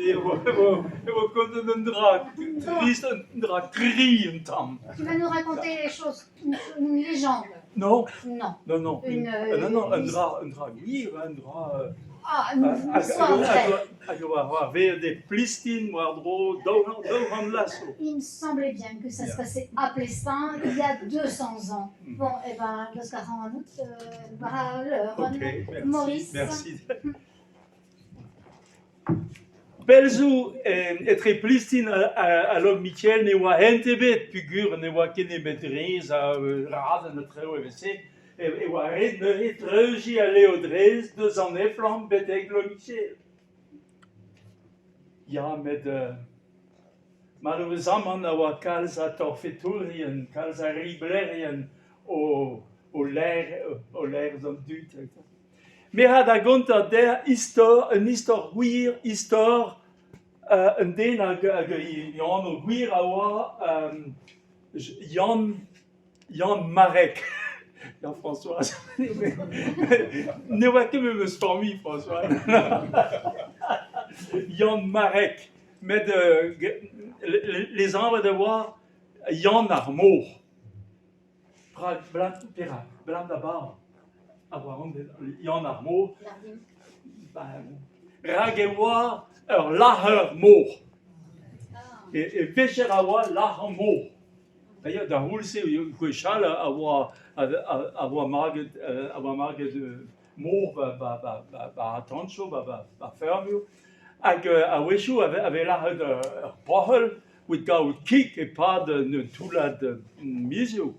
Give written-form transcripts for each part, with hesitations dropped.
Tu vas nous raconter les choses, une légende. Non, Non. non, non. Une Een hier, een drap. une histoire vraie. De Plistine, Wardro, Dohan Lasso. Il me semblait bien que ça se passait à Plestin il y a 200 ans. Bon, et ben, le scaran en août, Maurice. Merci. Belzu etre Plistine à l'homme Michel, ne wa hentebet, figure, ne wa kene betrez, à raden de treo EVC, et wa ne treugi à Léodrez, 2 ans efflam, beteg l'homme Michel. Ja, met malheureusement, wa kalza torfeturien, kalza riblerien, au l'air zon dut. Mais had a gonta der een histoire gwir, histoire een den hag Jan o gwir a oa Jan Marek. Ja, François. Ne oa ket meus famille, François. Jan Marek. Met les arbres de oa Jan Armour. Blam da bar. Jan Armour, Ragewa, Laher Moor. Et Vecherawa, Laher Moor. D'ailleurs, dans Hulse, Kwechal, avoir marge de Moor, Tancho, Fermio. A Weshu avait l'air de Pohel, with go kick et pas de tout la de Misio.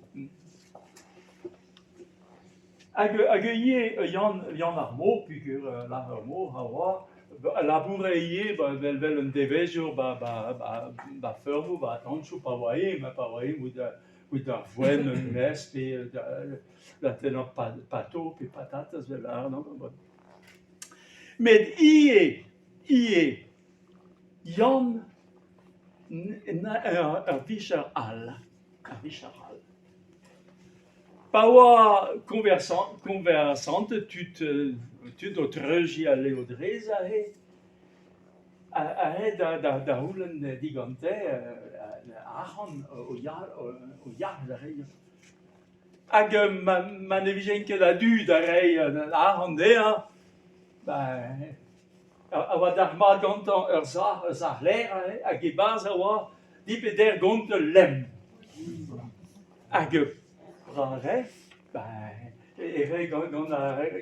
Accueillir Jan Armour, puis que l'Armour, Hawa, labourer, vel un dévejo, fermo, tancho, pas voyer, mais pas voyer, ou d'un foin, un nest, et la tenant pato, puis patatas, vel non. Mais Jan, un vischer al. Paua conversante, tu t'autregi à Léodrez, da hulen digante, Aachen, au yard d'arrêt. Ag man evigen que la du d'arrêt, Aachen dea, awa d'armad gantan ur l'air, ag e baz awa, dipeder gant lem. Ag Rare, et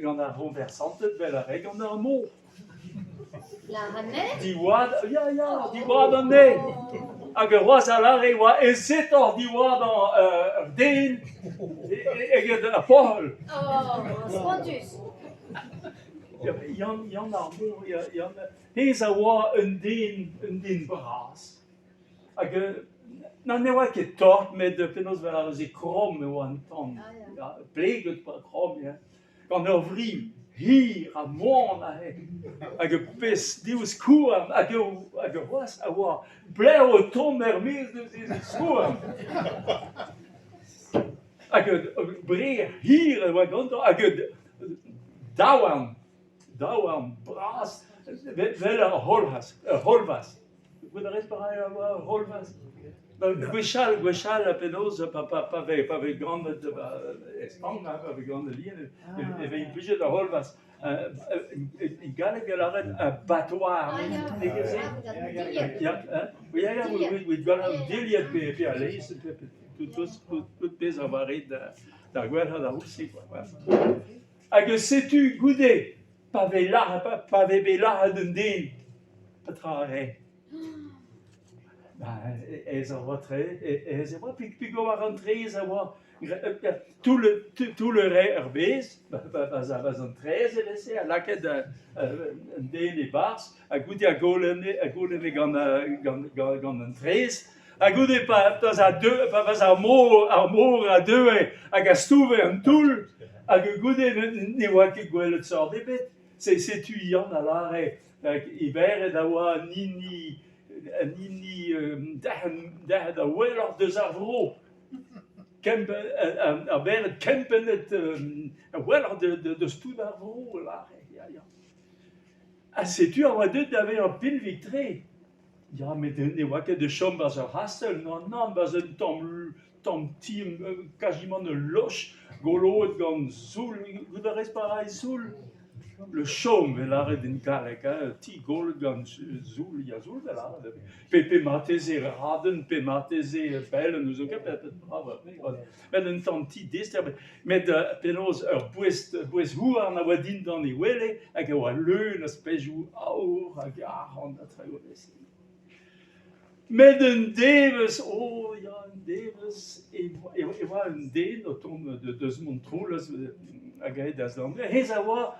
gant a renversante, bel arrêt, gant a mot. La Ranais? Diwad an ne. Hag ur oaz a l'arrêt, oa esetor diwad an den, et a pohol. Oh, spontus. Jan ar mot, hez a oa un den bras. Hag nan ne oa ket tort, met de penaos vel ar eus e krom e oa an tan. Pleget pa krom, ja. Gant ur vrim, hir a moan a he. Hag pes dius kouam, hag ur oaz a oa bleur o tom mez deus kouam. Hag brer hir e oa ganto, hag daouarn bras, vel ar holvas. Goude rez pareil a oa holvas. Gwechal a penaos, pa ve gant espang, pa ve gant lien, e ve implijet a holvas. E galeg a l'arret a batoar. Oui, galeg diliet pe a leiz, tout pez a varet da gwell da houssi. Hag setu goude, pa ve be lac'h d'un den, petra a re. Ez a oa tre, ez a oa, puis go a rentre, ez a oa, tout le re ur bez, baz an trez e vese, a laket an den e bars, a goude a golene gant an trez, a goude baz ar mor a deux, hag a stouve an toul, hag goude ne oa ket gwelet sort ebet, setu Jan a lare, iberet a oa nini da weller deus ar vro. A beret kempenet a weller de stout ar vro. sais-tu, on va deux d'avoir un pile vitré. Ja, mais de wakker de chom was hassel, non, was een tom team, quasiment een loche, golo gan zoul, goed er is pareil zoul. Le chom, là, den galek, ti golo gan zoul, ja zoul, là. Pe mateze raden, pe mateze bellen, nous ook het brave. Met een tom ti disturb, met penos boes hoe aan a wadin dan die wele, ek wa leun, a spejou aur, a garan, dat ga je met een Davis, oh ja, een Davis, ik was een Deen, toen de Montreux, ik dat dan. Hij zei wel,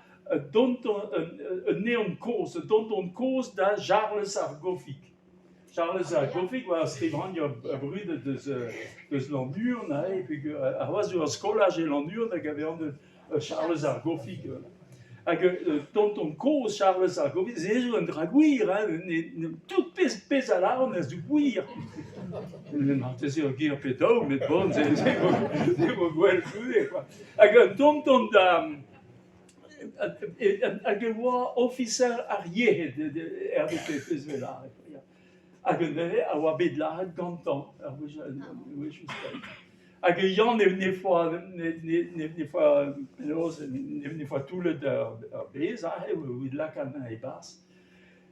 een neonkoos, een tontonkoos dat Charles Argofic. Charles Argofic was schrijven je broeder dus l'Andure, hij was door schoolage in l'Andure, dat ik had Charles Argofic. Tonton Koos, Charles Argofic, c'est un dragouir, tout pèse à l'arme, c'est du bouillir. C'est un guir pédou, mais bon, c'est un gouel joué, quoi. Tonton, un officier arrière de RDP, là. Un wabé de la gantan, oui, je sais. Jan ne fois tout le bezig, hoe la kan hij bas.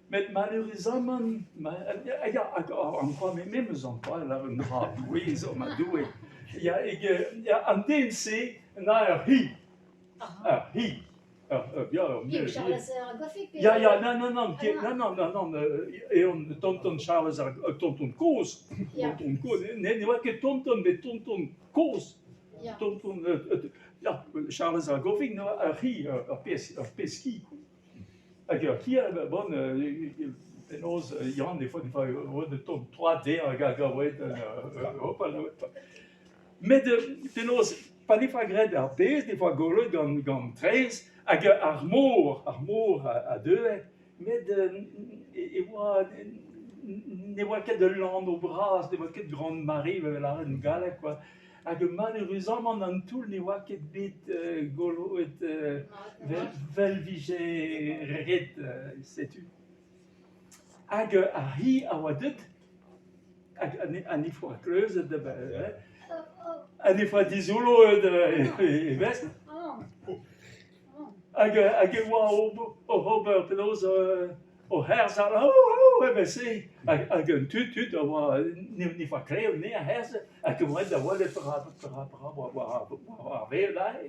Met malheureusement, encore même en pas là un doué, zo maar doué. Ja, aan den see, naar hi, Ja, Charles Argofic. Ja, non, et on tonton Charles, tonton Koos, tonton Koos, nee, wat que tonton, mais tonton Koos, tonton, ja, Charles Argofic, nou, peski. Hier, bon, penos, Jan, des fois, de ton 3D, gagawet, Europa, mais de penos, pas des fois grade RPS, des fois golo, gan 13, avec armour à deux, mais ne voit que de land au bras, ne voit que de grandes marées, la reine gale, quoi. Avec malheureusement, dans tout, ne voit que de bêtes, golo, et velvigé, red, sais-tu. Avec Harry, à Wadet, à une fois creuse, à une fois d'isolo, et veste. Ik wou peloos o hersen, we zien. Ik een tuut, dat was niet van kreeg, nee hersen. Ik wou dat wel even weer daar,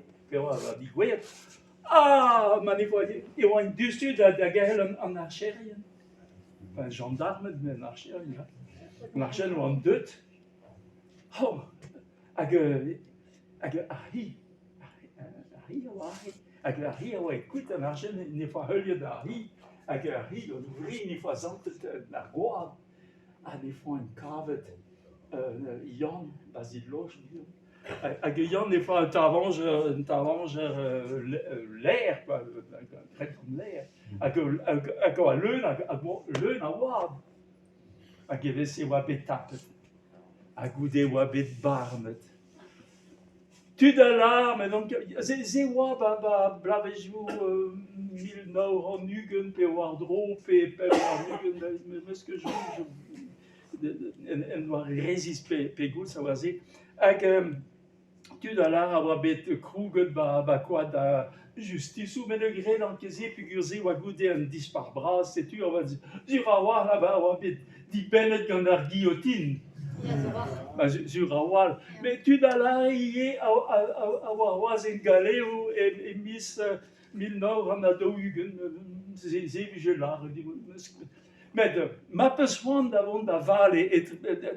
die weer. Ah, maar niet voor je want dus dat geheel aan Archerien, een gendarme met Archerien, ja. Archerien was dood. Oh, ik Harry, avec la rie, écoute, un argent, une fois hulje de rie, avec la rie, une fois zante de la goa, une fois une cave, Jan, Basiloche, avec Jan, une fois un tavange l'air, quoi, très comme l'air, avec un leun à wab, avec les ses wabet tapet, avec des wabet barmet. Tu de larmes, donc, c'est moi, blavejou, mille nord en Hugen, pe wardro, pe warnugen, mais ce que je dois résister, pe goût, ça va dire, avec, tu de larmes, avoir bête, krugen, quoi, da justice, ou mais le gré dans que c'est, puis que c'est, ou goûter un dispar bras, c'est tu, on va dire, j'irai voir là-bas, on va bête, dit peine qu'on a guillotine. Sur Rawal. Mais tu dois là, il y a un galé où et mis mille nord en adohugen, c'est je là. Mais ma besoin d'avoir d'aval et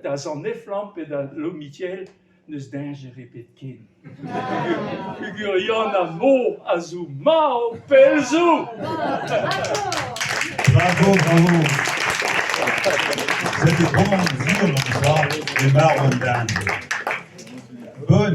dans un efflampe et dans l'eau Michel, ne se danger répéter. Il y en a mot, azumao, pelzou. Bravo. C'était bon, dire, les marronnes d'Inde.